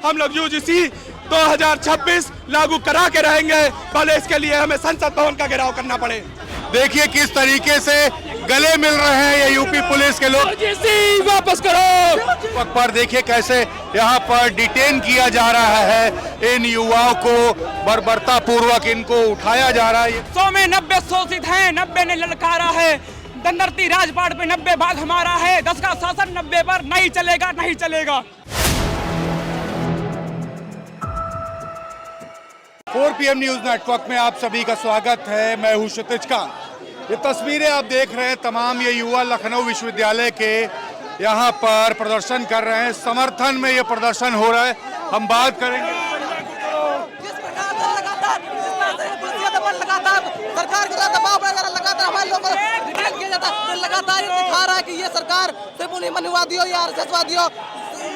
हम लोग यूजीसी 2026 लागू करा के रहेंगे, भले इसके लिए हमें संसद भवन का घेराव करना पड़े। देखिए किस तरीके से गले मिल रहे हैं ये यूपी पुलिस के लोग। यूजीसी वापस करो। वक्त पर देखिए कैसे यहाँ पर डिटेन किया जा रहा है इन युवाओं को, बर्बरता पूर्वक इनको उठाया जा रहा है। 100 में 90 शोषित हैं, 90 ने ललकारा है। दंदरती राजपाट पे 90 भाग हमारा है। 10 का शासन 90 पर नहीं चलेगा, नहीं चलेगा। 4 PM न्यूज नेटवर्क में आप सभी का स्वागत है। मैं हूं क्षितिज खान। ये तस्वीरें आप देख रहे हैं, तमाम ये युवा लखनऊ विश्वविद्यालय के यहाँ पर प्रदर्शन कर रहे हैं। समर्थन में ये प्रदर्शन हो रहा है। हम बात करेंगे सरकार का दबाव लगातार हमारे लोगों को डिटेन किया जाता है। लगातार ये दिखा रहा है कि ये सरकार सिर्फ उन्हीं मनुवादियों या आरएसएसवादियों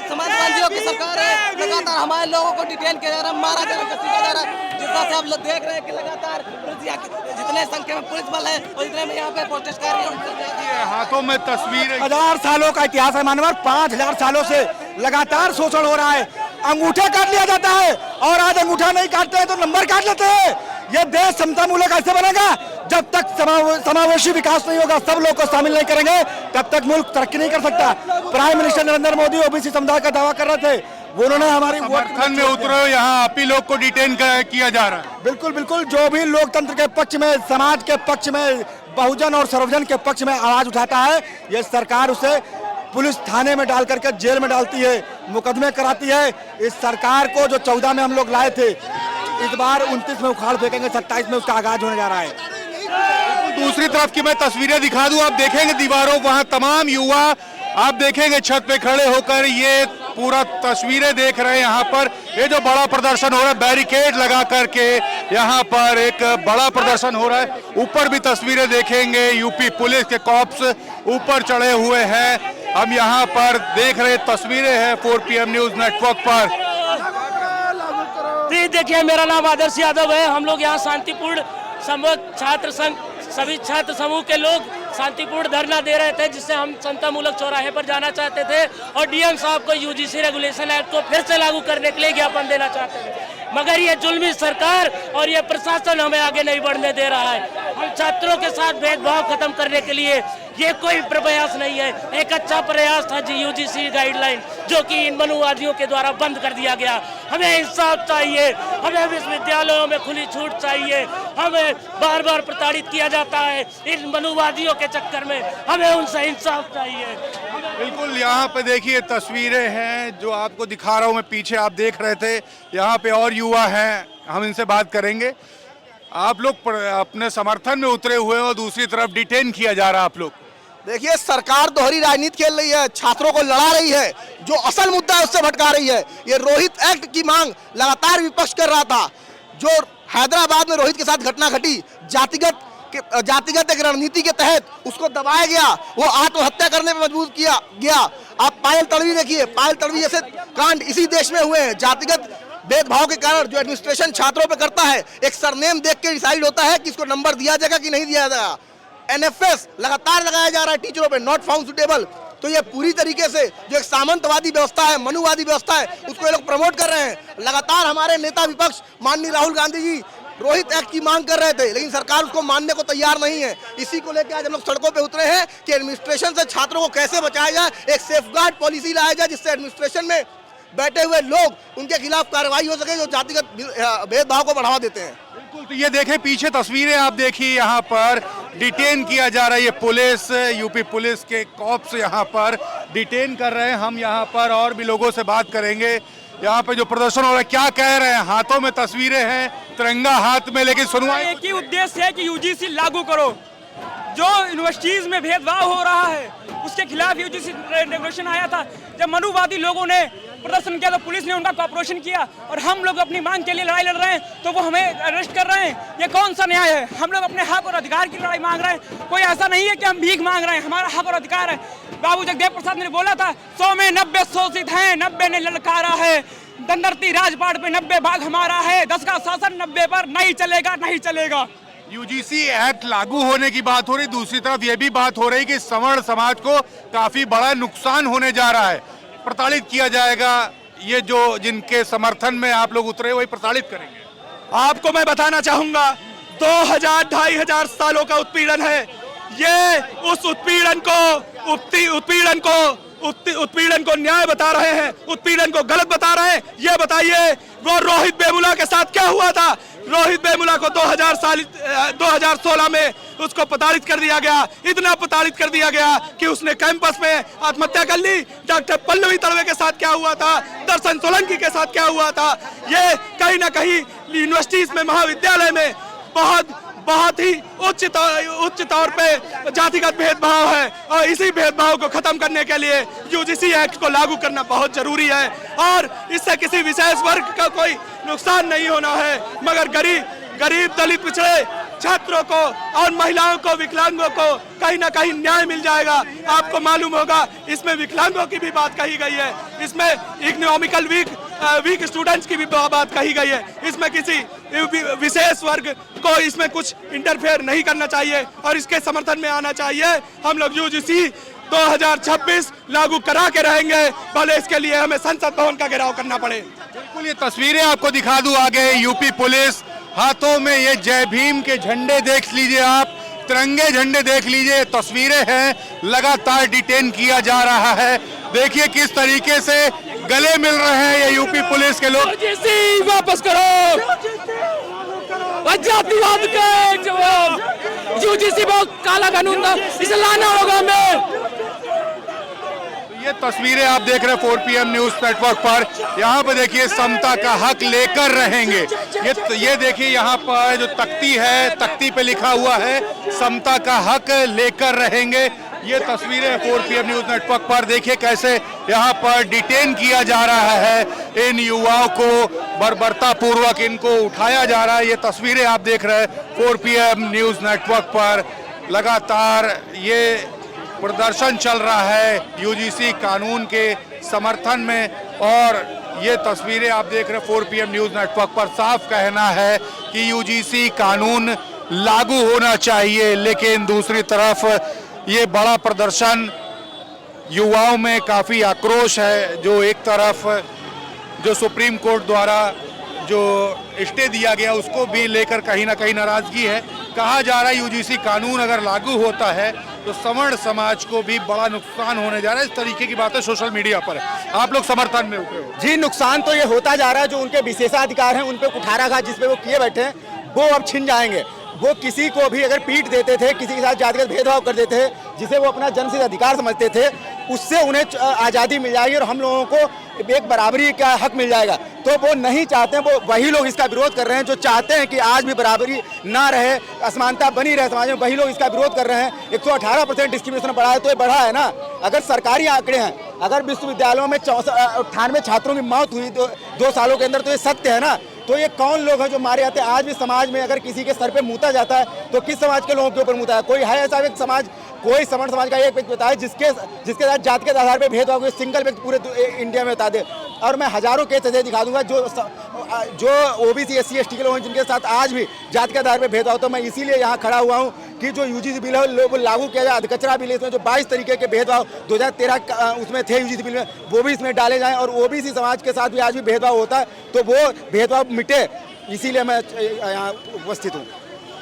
समाजवादियों की सरकार है। लगातार हमारे लोगों को डिटेन किया जा रहा है, मारा जा रहा है, किया जा रहा है। जिस तरह से आप लोग देख रहे हैं कि लगातार जितने संख्या में पुलिस बल है और जितने में यहाँ पे प्रोटेस्ट कर रही है। हाथों में तस्वीर 1000 सालों का इतिहास है मानवर। 5000 सालों से लगातार शोषण हो रहा है। अंगूठा काट लिया जाता है और आज अंगूठा नहीं काटते हैं तो नंबर काट लेते हैं। ये देश समता मूलक ऐसे बनेगा जब तक समावेशी विकास नहीं होगा, सब लोग को शामिल नहीं करेंगे तब तक मुल्क तरक्की नहीं कर सकता। Prime minister Narendra Modi OBC समुदाय का दावा कर रहे थे, वो उन्होंने हमारी समर्थन में उतरे। यहाँ आप ही लोग को डिटेन किया जा रहा है। बिल्कुल बिल्कुल, जो भी लोकतंत्र के पक्ष में, समाज के पक्ष में, बहुजन और सर्वजन के पक्ष में आवाज उठाता है, ये सरकार उसे पुलिस थाने में डाल करके जेल में डालती है, मुकदमे कराती है। इस सरकार को जो 14 में हम लोग लाए थे, इस बार 29 में उखाड़ फेंकेंगे, 27 में उसका आगाज होने जा रहा है। दूसरी तरफ की मैं तस्वीरें दिखा दूं, आप देखेंगे दीवारों, वहां तमाम युवा आप देखेंगे छत पे खड़े होकर ये पूरा तस्वीरें देख रहे हैं। यहाँ पर ये जो बड़ा प्रदर्शन हो रहा है, बैरिकेड लगा करके यहाँ पर एक बड़ा प्रदर्शन हो रहा है। ऊपर भी तस्वीरें देखेंगे, यूपी पुलिस के कॉप्स ऊपर चढ़े हुए हैं। हम यहाँ पर देख रहे तस्वीरें हैं 4 PM न्यूज नेटवर्क पर। जी देखिए, मेरा नाम आदर्श यादव है। हम लोग यहाँ शांतिपूर्ण समूह छात्र संघ, सभी छात्र समूह के लोग शांतिपूर्ण धरना दे रहे थे, जिससे हम संतामूलक चौराहे पर जाना चाहते थे और डीएम साहब को यूजीसी रेगुलेशन एक्ट को फिर से लागू करने के लिए ज्ञापन देना चाहते थे। मगर ये जुल्मी सरकार और ये प्रशासन हमें आगे नहीं बढ़ने दे रहा है। हम छात्रों के साथ भेदभाव खत्म करने के लिए ये कोई प्रयास नहीं है। एक अच्छा प्रयास था जी यूजीसी गाइडलाइन, जो कि इन मनुवादियों के द्वारा बंद कर दिया गया। हमें इंसाफ चाहिए, हमें विश्वविद्यालयों में खुली छूट चाहिए। हमें बार बार प्रताड़ित किया जाता है इन मनुवादियों के चक्कर में, हमें उनसे इंसाफ चाहिए। बिल्कुल, यहाँ पे देखिए तस्वीरें हैं जो आपको दिखा रहा हूँ मैं, पीछे आप देख रहे थे। यहाँ पे और युवा हैं, हम इनसे बात करेंगे। आप लोग अपने समर्थन में उतरे हुए हैं और दूसरी तरफ डिटेन किया जा रहा है आप लोग। देखिए, सरकार दोहरी राजनीति खेल रही है, छात्रों को लड़ा रही है, जो असल मुद्दा है उससे भटका रही है। ये रोहित एक्ट की मांग लगातार विपक्ष कर रहा था। जो हैदराबाद में रोहित के साथ घटना घटी, जातिगत एक रणनीति के तहत उसको दबाया गया, वो आत्महत्या करने पर मजबूर किया गया। आप पायल तड़वी देखिए, पायल तड़वी जैसे कांड इसी देश में हुए हैं। जातिगत भेदभाव के कारण जो एडमिनिस्ट्रेशन छात्रों पे करता है, एक सरनेम देख के डिसाइड होता है कि इसको नंबर दिया जाएगा कि नहीं दिया जाएगा। NFS लगातार लगाया जा रहा है टीचरों पे, नॉट फाउंड सुटेबल। तो ये पूरी तरीके से जो एक सामंतवादी व्यवस्था है, मनुवादी व्यवस्था है, उसको ये लोग प्रमोट कर रहे हैं। लगातार हमारे नेता विपक्ष माननीय राहुल गांधी जी रोहित एक्ट की मांग कर रहे थे, लेकिन सरकार उसको मानने को तैयार नहीं है। इसी को लेकर आज हम लोग सड़कों पे उतरे हैं कि एडमिनिस्ट्रेशन से छात्रों को कैसे बचाया जाए, एक सेफगार्ड पॉलिसी लाया जाए, जिससे एडमिनिस्ट्रेशन में बैठे हुए लोग, उनके खिलाफ कार्रवाई हो सके जो जातिगत भेदभाव को बढ़ावा देते हैं। बिल्कुल, तो ये देखें पीछे तस्वीरें आप देखिए, यहाँ पर डिटेन किया जा रहा है। ये पुलिस, यूपी पुलिस के कॉप्स यहाँ पर डिटेन कर रहे हैं। हम यहाँ पर और भी लोगों से बात करेंगे। यहाँ पे जो प्रदर्शन हो रहा है, क्या कह रहे हैं? हाथों में तस्वीरें हैं, तिरंगा हाथ में, लेकिन सुनवाई एक ही उद्देश्य है कि यूजीसी लागू करो। जो यूनिवर्सिटीज में भेदभाव हो रहा है उसके खिलाफ यूजीसी रेगुलेशन आया था। जब मनुवादी लोगों ने प्रदर्शन किया तो पुलिस ने उनका कॉपरेशन किया और हम लोग अपनी मांग के लिए लड़ाई लड़ रहे हैं तो वो हमें अरेस्ट कर रहे हैं। ये कौन सा न्याय है? हम लोग अपने हक और अधिकार की लड़ाई मांग रहे हैं। कोई ऐसा नहीं है कि हम भीख मांग रहे हैं, हमारा हक और अधिकार है। बाबू जगदेव प्रसाद ने बोला था 100 में 90 शोषित हैं, 90 ने ललकारा है। दंदरती राजपाट पे 90 भाग हमारा है। 10 का शासन 90 पर नहीं चलेगा, नहीं चलेगा। यूजीसी एक्ट लागू होने की बात हो रही, दूसरी तरफ ये भी बात हो रही कि सवर्ण समाज को काफी बड़ा नुकसान होने जा रहा है, प्रताड़ित किया जाएगा। ये जो जिनके समर्थन में आप लोग उतरे वही प्रताड़ित करेंगे? आपको मैं बताना चाहूंगा 2,000-2,500 सालों का उत्पीड़न है ये। उस उत्पीड़न को न्याय बता रहे हैं, उत्पीड़न को गलत बता रहे हैं। ये बताइए वो रोहित वेमुला के साथ क्या हुआ था? रोहित वेमुला को 2016 में उसको प्रताड़ित कर दिया गया, इतना प्रताड़ित कर दिया गया कि उसने कैंपस में आत्महत्या कर ली। डॉक्टर पल्लवी तड़वे के साथ क्या हुआ था? दर्शन सोलंकी के साथ क्या हुआ था? ये कहीं ना कहीं यूनिवर्सिटीज में, महाविद्यालय में बहुत ही उच्च तौर पे जातिगत भेदभाव है और इसी भेदभाव को खत्म करने के लिए यूजीसी एक्ट को लागू करना बहुत जरूरी है। और इससे किसी विशेष वर्ग का कोई नुकसान नहीं होना है, मगर गरीब दलित पिछड़े छात्रों को और महिलाओं को, विकलांगों को कहीं ना कहीं न्याय मिल जाएगा। आपको मालूम होगा इसमें विकलांगों की भी बात कही गई है, इसमें इकोनॉमिकल वीक स्टूडेंट्स की भी बात कही गई है। इसमें किसी विशेष वर्ग को इसमें कुछ इंटरफेयर नहीं करना चाहिए और इसके समर्थन में आना चाहिए। हम लोग यूजीसी 2026 लागू करा के रहेंगे, भले इसके लिए हमें संसद भवन का घेराव करना पड़े। बिल्कुल, ये तस्वीरें आपको दिखा दूं आगे। यूपी पुलिस हाथों में ये जय भीम के झंडे देख लीजिए, आप तिरंगे झंडे देख लीजिए। तस्वीरें हैं, लगातार डिटेन किया जा रहा है। देखिए किस तरीके से गले मिल रहे हैं ये यूपी पुलिस के लोग। वापस करो जातिवाद के जवाब, यूजीसी बहुत काला कानून था, इसे लाना होगा हमें। ये तस्वीरें आप देख रहे हैं 4 PM न्यूज नेटवर्क पर। यहाँ पे देखिए समता का हक लेकर रहेंगे। ये देखिए यहाँ पर जो तख्ती है, तख्ती पे लिखा हुआ है समता का हक लेकर रहेंगे। ये तस्वीरें 4 PM न्यूज नेटवर्क पर। देखिए कैसे यहाँ पर डिटेन किया जा रहा है इन युवाओं को, बर्बरता पूर्वक इनको उठाया जा रहा है। ये तस्वीरें आप देख रहे हैं 4 PM न्यूज नेटवर्क पर। लगातार ये प्रदर्शन चल रहा है यूजीसी कानून के समर्थन में और ये तस्वीरें आप देख रहे हैं 4 PM न्यूज नेटवर्क पर। साफ कहना है कि यूजीसी कानून लागू होना चाहिए, लेकिन दूसरी तरफ ये बड़ा प्रदर्शन, युवाओं में काफ़ी आक्रोश है। जो एक तरफ जो सुप्रीम कोर्ट द्वारा जो स्टे दिया गया उसको भी लेकर कहीं ना कहीं नाराजगी है। कहा जा रहा है यूजीसी कानून अगर लागू होता है तो सवर्ण समाज को भी बड़ा नुकसान होने जा रहा है। इस तरीके की बातें सोशल मीडिया पर है। आप लोग समर्थन में उतरे हो? जी, नुकसान तो ये होता जा रहा है। जो उनके विशेषाधिकार हैं, उन पे कुठाराघात जिस पे वो किए बैठे हैं, वो अब छिन जाएंगे। वो किसी को भी अगर पीट देते थे, किसी के साथ जातिगत भेदभाव कर देते थे, जिसे वो अपना जन्मसिद्ध अधिकार समझते थे, उससे उन्हें आज़ादी मिल जाएगी और हम लोगों को एक बराबरी का हक मिल जाएगा। तो वो नहीं चाहते हैं, वो वही लोग इसका विरोध कर रहे हैं जो चाहते हैं कि आज भी बराबरी ना रहे, असमानता बनी रहे समाज में। वही लोग इसका विरोध कर रहे हैं। 118% डिस्क्रिमिनेशन बढ़ा है, तो ये बढ़ा है ना। अगर सरकारी आंकड़े हैं, अगर विश्वविद्यालयों में 98 छात्रों की मौत हुई 2 सालों के अंदर, तो ये सत्य है ना। तो ये कौन लोग हैं जो मारे जाते हैं? आज भी समाज में अगर किसी के सर पे मूता जाता है तो किस समाज के लोगों के ऊपर मूता है? कोई है ऐसा एक समाज, कोई सवर्ण समाज का एक व्यक्ति बताए जिसके साथ जाति के आधार पर भेदभाव कोई सिंगल व्यक्ति पूरे इंडिया में बता दे। और मैं हजारों केस ऐसे दिखा दूंगा जो ओबीसी SC ST के लोग हैं जिनके साथ आज भी जाति के आधार पर भेदभाव। तो मैं इसीलिए यहाँ खड़ा हुआ हूँ कि जो यूजीसी बिल है वो लागू किया जाए। अधकचरा बिल, इसमें जो 22 तरीके के भेदभाव 2013 उसमें थे यूजीसी बिल में, वो भी इसमें डाले जाएं और ओबीसी समाज के साथ भी आज भी भेदभाव होता है तो वो भेदभाव मिटे। इसीलिए मैं यहाँ उपस्थित हूँ।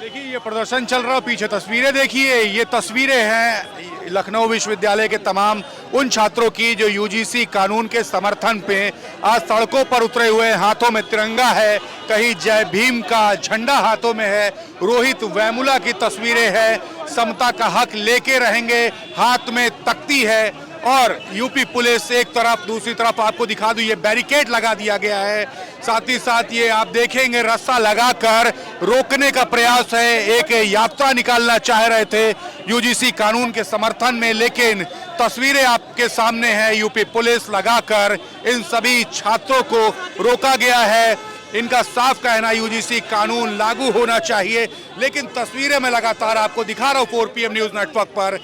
देखिए ये प्रदर्शन चल रहा है, पीछे तस्वीरें देखिए। ये तस्वीरें हैं लखनऊ विश्वविद्यालय के तमाम उन छात्रों की जो यूजीसी कानून के समर्थन पे आज सड़कों पर उतरे हुए हैं। हाथों में तिरंगा है, कहीं जय भीम का झंडा हाथों में है, रोहित वेमुला की तस्वीरें हैं, समता का हक लेके रहेंगे, हाथ में तख्ती है। और यूपी पुलिस एक तरफ, दूसरी तरफ आपको दिखा दूं ये बैरिकेड लगा दिया गया है। साथ ही साथ ये आप देखेंगे रस्सा लगाकर रोकने का प्रयास है। एक यात्रा निकालना चाह रहे थे यूजीसी कानून के समर्थन में, लेकिन तस्वीरें आपके सामने हैं। यूपी पुलिस लगाकर इन सभी छात्रों को रोका गया है। इनका साफ कहना यूजीसी कानून लागू होना चाहिए, लेकिन तस्वीरें मैं लगातार आपको दिखा रहा हूँ 4 PM न्यूज नेटवर्क पर।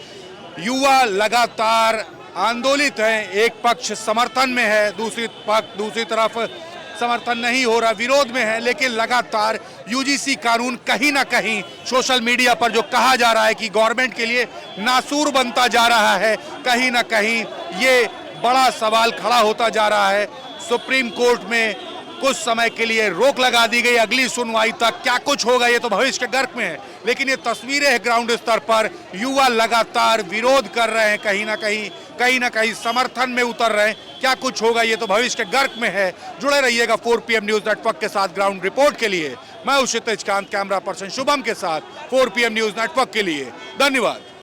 युवा लगातार आंदोलित हैं, एक पक्ष समर्थन में है, दूसरी तरफ समर्थन नहीं हो रहा, विरोध में है। लेकिन लगातार यूजीसी कानून कहीं ना कहीं सोशल मीडिया पर जो कहा जा रहा है कि गवर्नमेंट के लिए नासूर बनता जा रहा है, कहीं ना कहीं ये बड़ा सवाल खड़ा होता जा रहा है। सुप्रीम कोर्ट में कुछ समय के लिए रोक लगा दी गई, अगली सुनवाई तक। क्या कुछ होगा ये तो भविष्य के गर्क में है, लेकिन ये तस्वीरें हैं ग्राउंड स्तर पर। युवा लगातार विरोध कर रहे हैं, कहीं ना कहीं समर्थन में उतर रहे हैं। क्या कुछ होगा ये तो भविष्य के गर्क में है। जुड़े रहिएगा 4 PM न्यूज नेटवर्क के साथ ग्राउंड रिपोर्ट के लिए। मैं क्षितिज कांत, कैमरा पर्सन शुभम के साथ 4 PM न्यूज नेटवर्क के लिए। धन्यवाद।